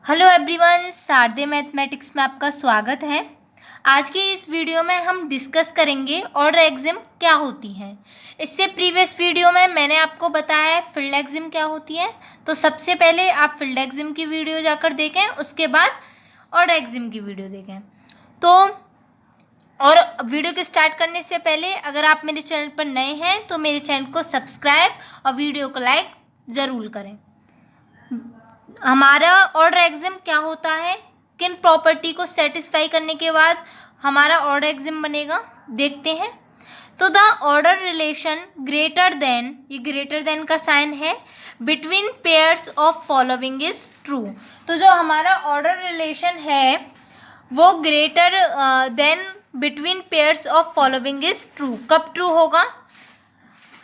Hello everyone, शारदे mathematics में आपका स्वागत है। आज की इस वीडियो में हम डिस्कस करेंगे ऑर्डर एग्जाम क्या होती है। इससे प्रीवियस वीडियो में मैंने आपको बताया है फील्ड एग्जाम क्या होती है। तो सबसे पहले आप फील्ड एग्जाम की वीडियो जाकर देखें, उसके बाद ऑर्डर एग्जाम की वीडियो देखें। तो और वीडियो को स्टार्ट करने से पहले अगर आप मेरे चैनल पर नए हैं तो मेरे चैनल को सब्सक्राइब और वीडियो को लाइक ज़रूर करें। हमारा ऑर्डर एग्जाम क्या होता है, किन प्रॉपर्टी को सेटिस्फाई करने के बाद हमारा ऑर्डर एग्जाम बनेगा, देखते हैं। तो the order relation greater than, ये ग्रेटर देन का साइन है, between pairs of following is true. तो जो हमारा ऑर्डर रिलेशन है वो greater than between pairs of following is true. कब ट्रू होगा?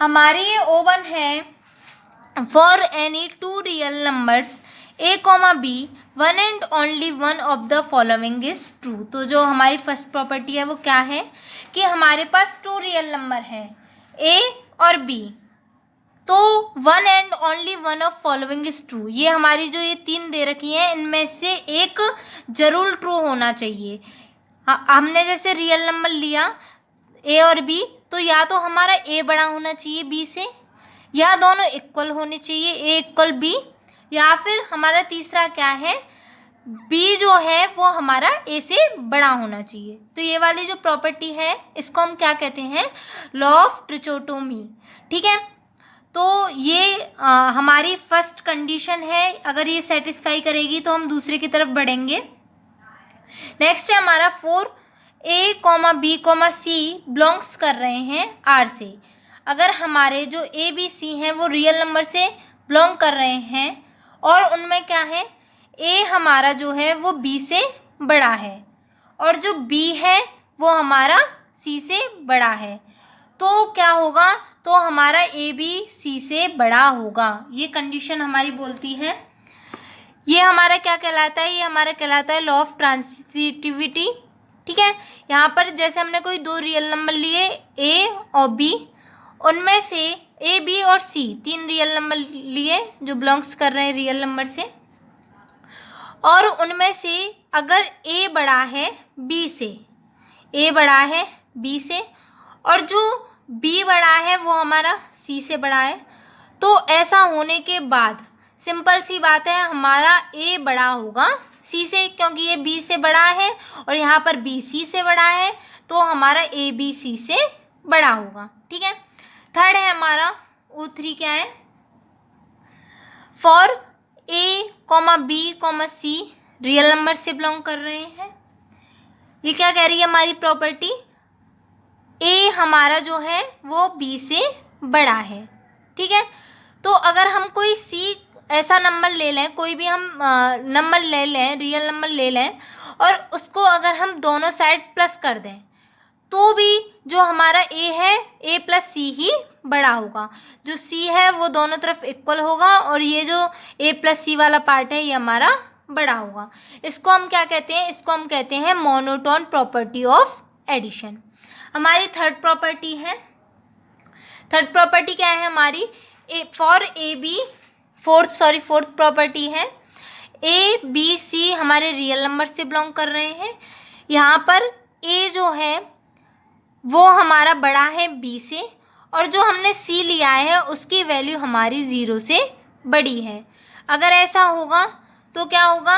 हमारी ये O1 है, for any two real numbers a, b, one and only one of the following is true. तो जो हमारी फर्स्ट प्रॉपर्टी है वो क्या है कि हमारे पास टू रियल नंबर है a और b, तो one and only one of following is true. ये हमारी जो ये तीन दे रखी हैं इनमें से एक जरूर ट्रू होना चाहिए। हमने जैसे रियल नंबर लिया a और b, तो या तो हमारा a बड़ा होना चाहिए b से, या दोनों इक्वल होने चाहिए a इक्वल b, या फिर हमारा तीसरा क्या है, b जो है वो हमारा a से बड़ा होना चाहिए। तो ये वाली जो प्रॉपर्टी है इसको हम क्या कहते हैं, लॉ ऑफ ट्रिचोटोमी। ठीक है, तो ये हमारी फर्स्ट कंडीशन है। अगर ये सेटिस्फाई करेगी तो हम दूसरे की तरफ बढ़ेंगे। नेक्स्ट है हमारा 4a, b, c बिलोंग्स कर रहे हैं r से। अगर हमारे जो a, b, c हैं वो रियल नंबर से बिलोंग कर रहे हैं और उनमें क्या है, a हमारा जो है वो b से बड़ा है और जो b है वो हमारा c से बड़ा है, तो क्या होगा, तो हमारा a b c से बड़ा होगा। ये कंडीशन हमारी बोलती है। ये हमारा क्या कहलाता है, ये हमारा कहलाता है लॉ ऑफ ट्रांसिटिविटी। ठीक है, यहाँ पर जैसे हमने कोई दो रियल नंबर लिए a और b, उनमें से a, b और c तीन रियल नंबर लिए जो बिलोंग्स कर रहे हैं रियल नंबर से, और उनमें से अगर a बड़ा है b से, a बड़ा है b से और जो b बड़ा है वो हमारा c से बड़ा है, तो ऐसा होने के बाद सिंपल सी बात है हमारा a बड़ा होगा c से, क्योंकि ये b से बड़ा है और यहाँ पर b c से बड़ा है, तो हमारा a b c से बड़ा होगा। ठीक है, थर्ड है हमारा O3 क्या है, for a, b, c real number से बिलोंग कर रहे हैं। ये क्या कह रही है हमारी प्रॉपर्टी, a हमारा जो है वो b से बड़ा है। ठीक है, तो अगर हम कोई c ऐसा नंबर ले लें, कोई भी हम नंबर ले लें, रियल नंबर ले लें, और उसको अगर हम दोनों साइड प्लस कर दें तो भी जो हमारा a है a प्लस सी ही बड़ा होगा। जो c है वो दोनों तरफ इक्वल होगा और ये जो a प्लस सी वाला पार्ट है ये हमारा बड़ा होगा। इसको हम क्या कहते हैं, इसको हम कहते हैं मोनोटोन प्रॉपर्टी ऑफ एडिशन। हमारी थर्ड प्रॉपर्टी है, थर्ड प्रॉपर्टी क्या है हमारी, for A B, fourth property है a, b, c हमारे रियल नंबर से बिलोंग कर रहे हैं। यहाँ पर a जो है वो हमारा बड़ा है b से और जो हमने c लिया है उसकी वैल्यू हमारी 0 से बड़ी है। अगर ऐसा होगा तो क्या होगा,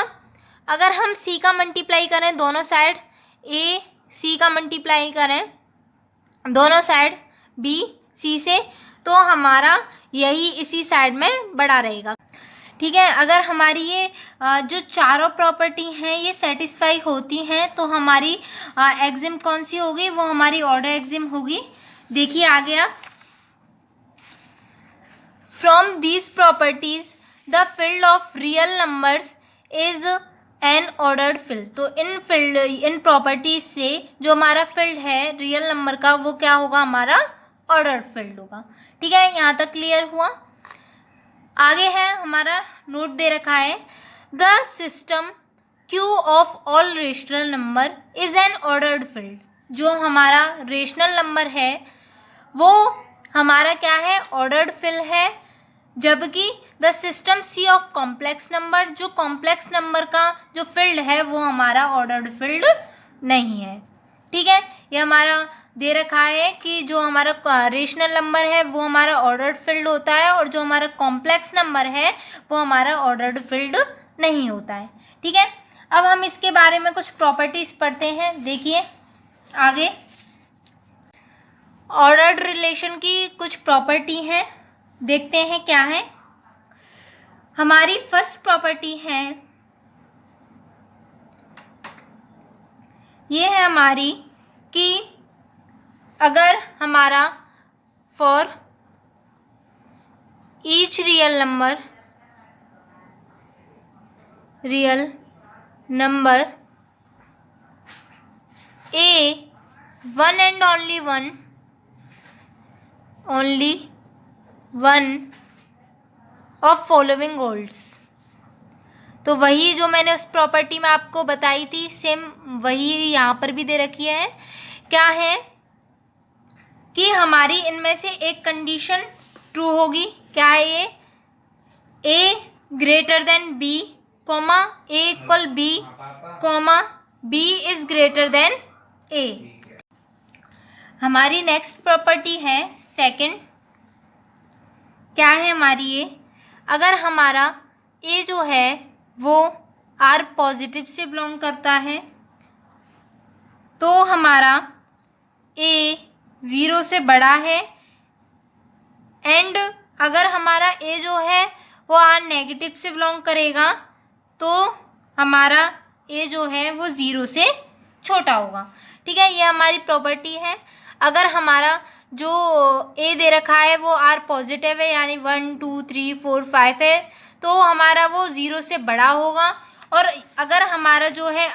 अगर हम c का मल्टीप्लाई करें दोनों साइड, a c का मल्टीप्लाई करें दोनों साइड b c से, तो हमारा यही इसी साइड में बड़ा रहेगा। ठीक है, अगर हमारी ये जो चारों प्रॉपर्टी हैं ये सेटिस्फाई होती हैं तो हमारी एग्जाम कौन सी होगी, वो हमारी ऑर्डर एग्जाम होगी। देखिए आगे आप, from these properties the field of real numbers is an ordered field. तो इन प्रॉपर्टीज से जो हमारा फील्ड है रियल नंबर का वो क्या होगा, हमारा ऑर्डर्ड फील्ड होगा। ठीक है, यहाँ तक क्लियर हुआ। आगे है हमारा नोट दे रखा है, the system Q of all rational number is an ordered field. जो हमारा रेशनल नंबर है वो हमारा क्या है, ऑर्डर्ड फील्ड है। जबकि the system C of complex number, जो कॉम्प्लेक्स नंबर का जो फील्ड है वो हमारा ऑर्डर्ड फील्ड नहीं है। ठीक है, ये हमारा दे रखा है कि जो हमारा रेशनल नंबर है वो हमारा ऑर्डर्ड फील्ड होता है और जो हमारा कॉम्प्लेक्स नंबर है वो हमारा ऑर्डर्ड फील्ड नहीं होता है। ठीक है, अब हम इसके बारे में कुछ प्रॉपर्टीज पढ़ते हैं। देखिए आगे ऑर्डर्ड रिलेशन की कुछ प्रॉपर्टी हैं, देखते हैं क्या है। हमारी फर्स्ट प्रॉपर्टी है, ये है हमारी कि अगर हमारा for each real number A one and only one of following holds, तो वही जो मैंने उस प्रॉपर्टी में आपको बताई थी सेम वही यहाँ पर भी दे रखी है। क्या है कि हमारी इनमें से एक कंडीशन ट्रू होगी। क्या है ये? A greater than B comma A equal B comma B is greater than A. हमारी नेक्स्ट प्रॉपर्टी है सेकंड। क्या है हमारी ये? अगर हमारा ए जो है वो आर पॉजिटिव से बिलोंग करता है तो हमारा ए 0 से बड़ा है, एंड अगर हमारा ए जो है वो आर नेगेटिव से बिलोंग करेगा तो हमारा ए जो है वो 0 से छोटा होगा। ठीक है, ये हमारी प्रॉपर्टी है। अगर हमारा जो ए दे रखा है वो आर पॉजिटिव है यानी 1 2 3 4 5 है तो हमारा वो 0 से बड़ा होगा, और अगर हमारा जो है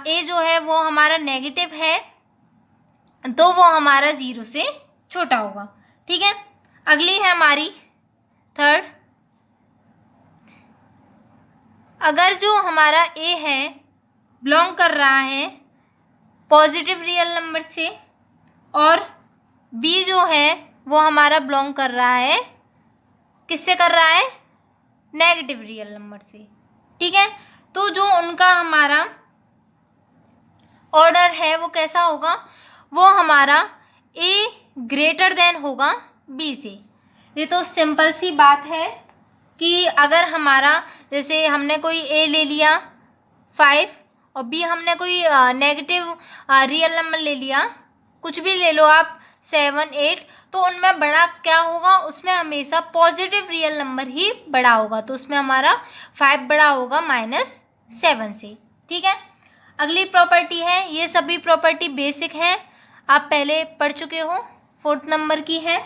ए जो है वो हमारा नेगेटिव है तो वो हमारा 0 से छोटा होगा। ठीक है, अगली है हमारी थर्ड। अगर जो हमारा ए है बिलोंग कर रहा है पॉजिटिव रियल नंबर से और बी जो है वो हमारा बिलोंग कर रहा है, किससे कर रहा है? नेगेटिव रियल नंबर से। ठीक है, तो जो उनका हमारा ऑर्डर है वो कैसा होगा? वो हमारा ए ग्रेटर देन होगा बी से। ये तो सिंपल सी बात है कि अगर हमारा जैसे हमने कोई ए ले लिया 5 और बी हमने कोई नेगेटिव रियल नंबर ले लिया, कुछ भी ले लो आप 7 8, तो उनमें बड़ा क्या होगा? उसमें हमेशा पॉजिटिव रियल नंबर ही बड़ा होगा, तो उसमें हमारा 5 बड़ा होगा -7 से। ठीक है, अगली प्रॉपर्टी है, ये सभी प्रॉपर्टी बेसिक हैं, आप पहले पढ़ चुके हो। 4th नंबर की है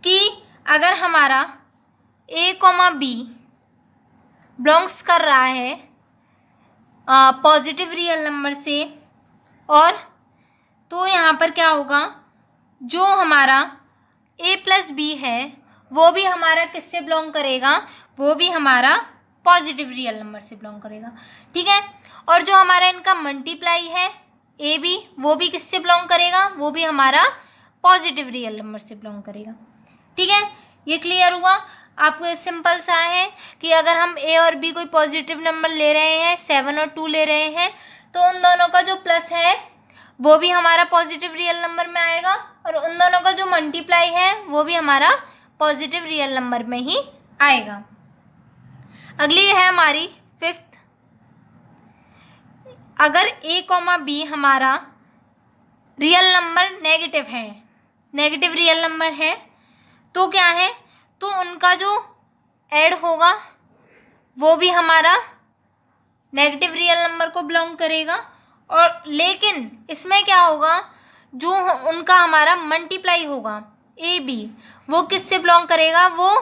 कि अगर हमारा ए कॉमा बी बिलोंग्स कर रहा है पॉजिटिव रियल नंबर से, और तो यहाँ पर क्या होगा? जो हमारा ए प्लस बी है वो भी हमारा किससे बिलोंग करेगा? वो भी हमारा पॉजिटिव रियल नंबर से बिलोंग करेगा। ठीक है, और जो हमारा इनका मल्टीप्लाई है ए बी, वो भी किससे बिलोंग करेगा? वो भी हमारा पॉजिटिव रियल नंबर से बिलोंग करेगा। ठीक है, ये क्लियर हुआ आपको? सिंपल सा है कि अगर हम ए और बी कोई पॉजिटिव नंबर ले रहे हैं 7 और 2 ले रहे हैं तो उन दोनों का जो प्लस है वो भी हमारा पॉजिटिव रियल नंबर में आएगा, और उन दोनों का जो मल्टीप्लाई है वो भी हमारा पॉजिटिव रियल नंबर में ही आएगा। अगली है हमारी 5th। अगर ए कॉमा बी हमारा रियल नंबर नेगेटिव है, नेगेटिव रियल नंबर है, तो क्या है? तो उनका जो ऐड होगा वो भी हमारा नेगेटिव रियल नंबर को बिलोंग करेगा, और लेकिन इसमें क्या होगा? जो उनका हमारा मल्टीप्लाई होगा ए बी, वो किससे बिलोंग करेगा? वो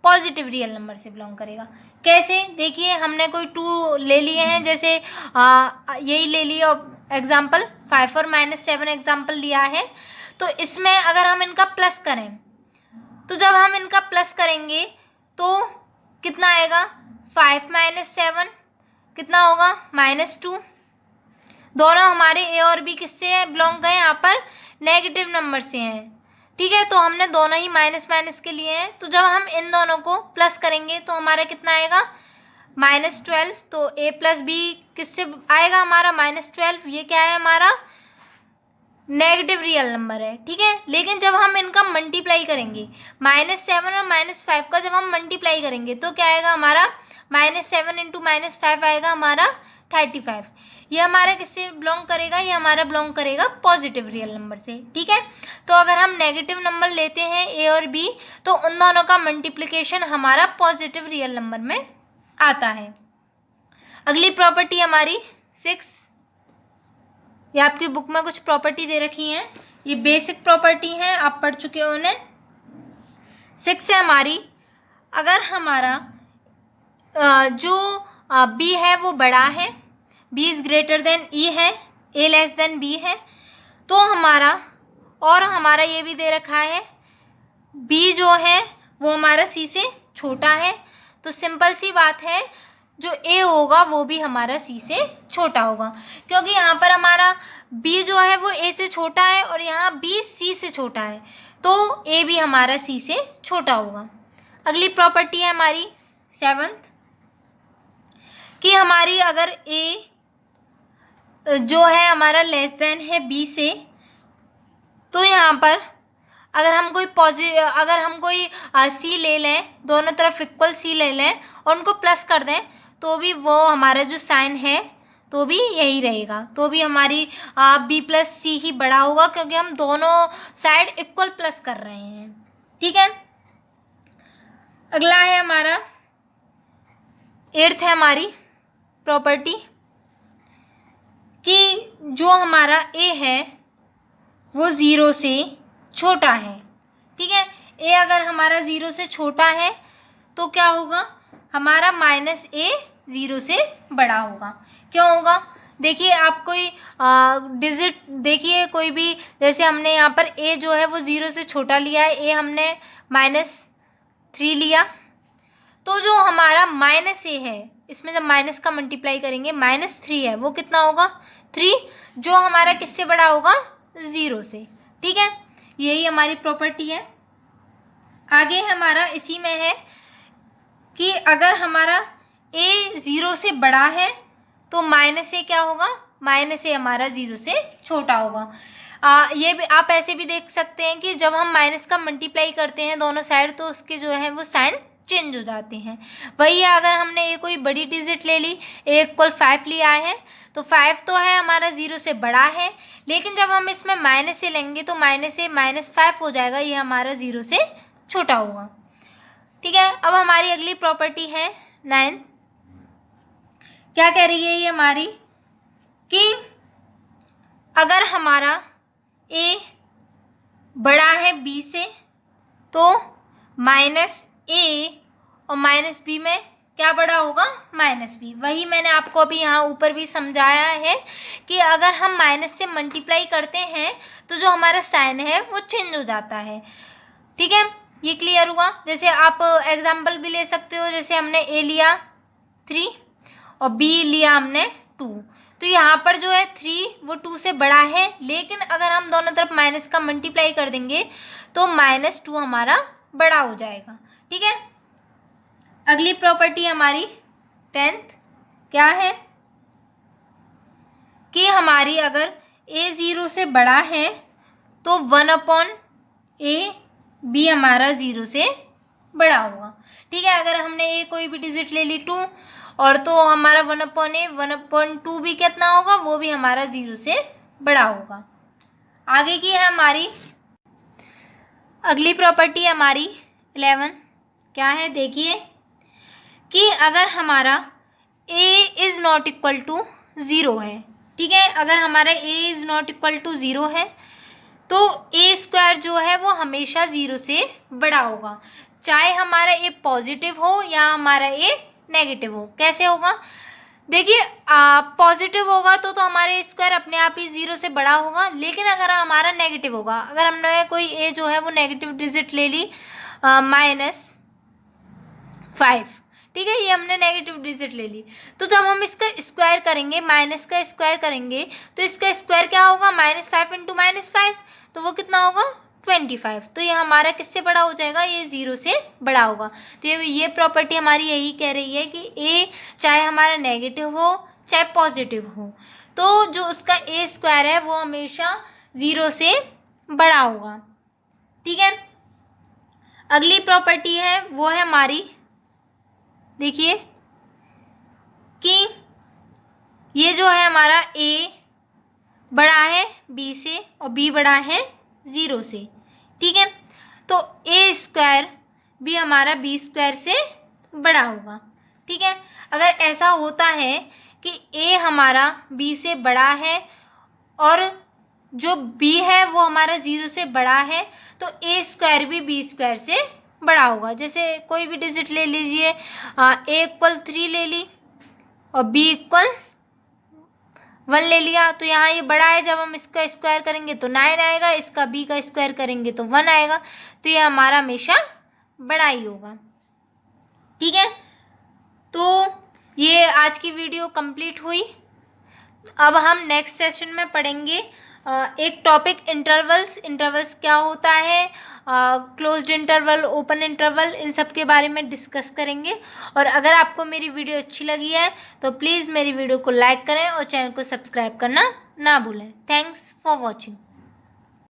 पॉजिटिव रियल नंबर से बिलोंग करेगा। कैसे? देखिए हमने कोई 2 ले लिए हैं, जैसे यही ले लिया एग्जाम्पल 5 और -7 एग्जाम्पल लिया है, तो इसमें अगर हम इनका प्लस करें तो जब हम इनका प्लस करेंगे तो कितना आएगा? 5 - 7 कितना होगा? -2। दोनों हमारे ए और बी किससे बिलोंग गए? यहाँ पर नेगेटिव नंबर से हैं, ठीक है, तो हमने दोनों ही माइनस माइनस के लिए हैं, तो जब हम इन दोनों को प्लस करेंगे तो हमारा कितना आएगा -12। तो a प्लस बी किससे आएगा हमारा -12, ये क्या है हमारा नेगेटिव रियल नंबर है। ठीक है, लेकिन जब हम इनका मल्टीप्लाई करेंगे -7 और -5 का जब हम मल्टीप्लाई करेंगे तो क्या आएगा हमारा -7 इंटू -5 आएगा हमारा 35। ये हमारा किससे बिलोंग करेगा, ये हमारा बिलोंग करेगा पॉजिटिव रियल नंबर से। ठीक है, तो अगर हम नेगेटिव नंबर लेते हैं ए और बी तो उन दोनों का मल्टीप्लिकेशन हमारा पॉजिटिव रियल नंबर में आता है। अगली प्रॉपर्टी हमारी 6, ये आपकी बुक में कुछ प्रॉपर्टी दे रखी हैं, ये बेसिक प्रॉपर्टी हैं, आप पढ़ चुके हो उन्हें। 6 है हमारी, अगर हमारा जो बी है वो बड़ा है, बी इज़ ग्रेटर देन ई है, ए लेस देन बी है, तो हमारा और हमारा ये भी दे रखा है बी जो है वो हमारा सी से छोटा है, तो सिंपल सी बात है जो ए होगा वो भी हमारा सी से छोटा होगा, क्योंकि यहाँ पर हमारा बी जो है वो ए से छोटा है और यहाँ बी सी से छोटा है, तो ए भी हमारा सी से छोटा होगा। अगली प्रॉपर्टी है हमारी 7 कि हमारी अगर ए जो है हमारा लेस देन है बी से, तो यहाँ पर अगर हम कोई सी ले लें, दोनों तरफ इक्वल सी ले लें और उनको प्लस कर दें तो भी वो हमारा जो साइन है तो भी यही रहेगा, तो भी हमारी बी प्लस सी ही बड़ा होगा, क्योंकि हम दोनों साइड इक्वल प्लस कर रहे हैं। ठीक है, अगला है हमारा 8th है हमारी प्रॉपर्टी कि जो हमारा ए है वो 0 से छोटा है। ठीक है, ए अगर हमारा 0 से छोटा है तो क्या होगा हमारा -a 0 से बड़ा होगा। क्यों होगा, देखिए आप कोई डिजिट देखिए, कोई भी, जैसे हमने यहाँ पर a जो है वो 0 से छोटा लिया है, a हमने -3 लिया, तो जो हमारा -a है इसमें जब माइनस का मल्टीप्लाई करेंगे -3 है वो कितना होगा 3, जो हमारा किससे बड़ा होगा 0 से। ठीक है, यही हमारी प्रॉपर्टी है। आगे हमारा इसी में है कि अगर हमारा a 0 से बड़ा है तो -a क्या होगा, -a हमारा 0 से छोटा होगा। ये भी आप ऐसे भी देख सकते हैं कि जब हम माइनस का मल्टीप्लाई करते हैं दोनों साइड तो उसके जो है वो साइन चेंज हो जाते हैं। वही है, अगर हमने ये कोई बड़ी डिजिट ले ली, a = 5 लिया है, तो 5 तो है हमारा 0 से बड़ा है, लेकिन जब हम इसमें -a लेंगे तो -a -5 हो जाएगा, ये हमारा 0 से छोटा होगा। ठीक है, अब हमारी अगली प्रॉपर्टी है 9, क्या कह रही है ये हमारी कि अगर हमारा a बड़ा है b से तो -a और -b में क्या बड़ा होगा -b। वही मैंने आपको अभी यहाँ ऊपर भी समझाया है कि अगर हम माइनस से मल्टीप्लाई करते हैं तो जो हमारा साइन है वो चेंज हो जाता है। ठीक है, ये क्लियर हुआ। जैसे आप एग्जाम्पल भी ले सकते हो, जैसे हमने a लिया 3 और b लिया हमने 2, तो यहाँ पर जो है 3 वो 2 से बड़ा है, लेकिन अगर हम दोनों तरफ माइनस का मल्टीप्लाई कर देंगे तो -2 हमारा बड़ा हो जाएगा। ठीक है, अगली प्रॉपर्टी हमारी 10th क्या है कि हमारी अगर a 0 से बड़ा है तो 1/a b हमारा 0 से बड़ा होगा। ठीक है, अगर हमने a कोई भी डिजिट ले ली 2 और तो हमारा 1/a 1/2 भी कितना होगा, वो भी हमारा 0 से बड़ा होगा। आगे की है हमारी अगली प्रॉपर्टी हमारी 11, क्या है देखिए कि अगर हमारा a is not equal to 0 है। ठीक है, अगर हमारा a is not equal to 0 है तो a² जो है वो हमेशा 0 से बड़ा होगा, चाहे हमारा a पॉजिटिव हो या हमारा a नेगेटिव हो। कैसे होगा, देखिए पॉजिटिव होगा तो हमारे स्क्वायर अपने आप ही 0 से बड़ा होगा, लेकिन अगर हमारा नेगेटिव होगा, अगर हमने कोई a जो है वो नेगेटिव डिजिट ले ली -5, ठीक है, ये हमने नेगेटिव डिजिट ले ली, तो जब हम इसका स्क्वायर करेंगे, माइनस का स्क्वायर करेंगे तो इसका स्क्वायर क्या होगा -5 × -5, तो वो कितना होगा 25। तो ये हमारा किससे बड़ा हो जाएगा, ये 0 से बड़ा होगा। तो ये प्रॉपर्टी हमारी यही कह रही है कि ए चाहे हमारा नेगेटिव हो चाहे पॉजिटिव हो, तो जो उसका ए स्क्वायर है वो हमेशा 0 से बड़ा होगा। ठीक है, अगली प्रॉपर्टी है वो है हमारी, देखिए कि ये जो है हमारा ए बड़ा है बी से और बी बड़ा है 0 से। ठीक है, तो ए स्क्वायर भी हमारा बी स्क्वायर से बड़ा होगा। ठीक है, अगर ऐसा होता है कि ए हमारा बी से बड़ा है और जो बी है वो हमारा 0 से बड़ा है, तो ए स्क्वायर भी बी स्क्वायर से बड़ा होगा। जैसे कोई भी डिजिट ले लीजिए, ए इक्वल 3 ले ली और बी इक्वल 1 ले लिया, तो यहाँ ये बड़ा है, जब हम इसका स्क्वायर करेंगे तो 9 आएगा, इसका बी का स्क्वायर करेंगे तो 1 आएगा, तो ये हमारा हमेशा बड़ा ही होगा। ठीक है, तो ये आज की वीडियो कंप्लीट हुई। अब हम नेक्स्ट सेशन में पढ़ेंगे एक टॉपिक इंटरवल्स क्या होता है, क्लोज्ड इंटरवल, ओपन इंटरवल, इन सब के बारे में डिस्कस करेंगे। और अगर आपको मेरी वीडियो अच्छी लगी है तो प्लीज़ मेरी वीडियो को लाइक करें और चैनल को सब्सक्राइब करना ना भूलें। Thanks for watching.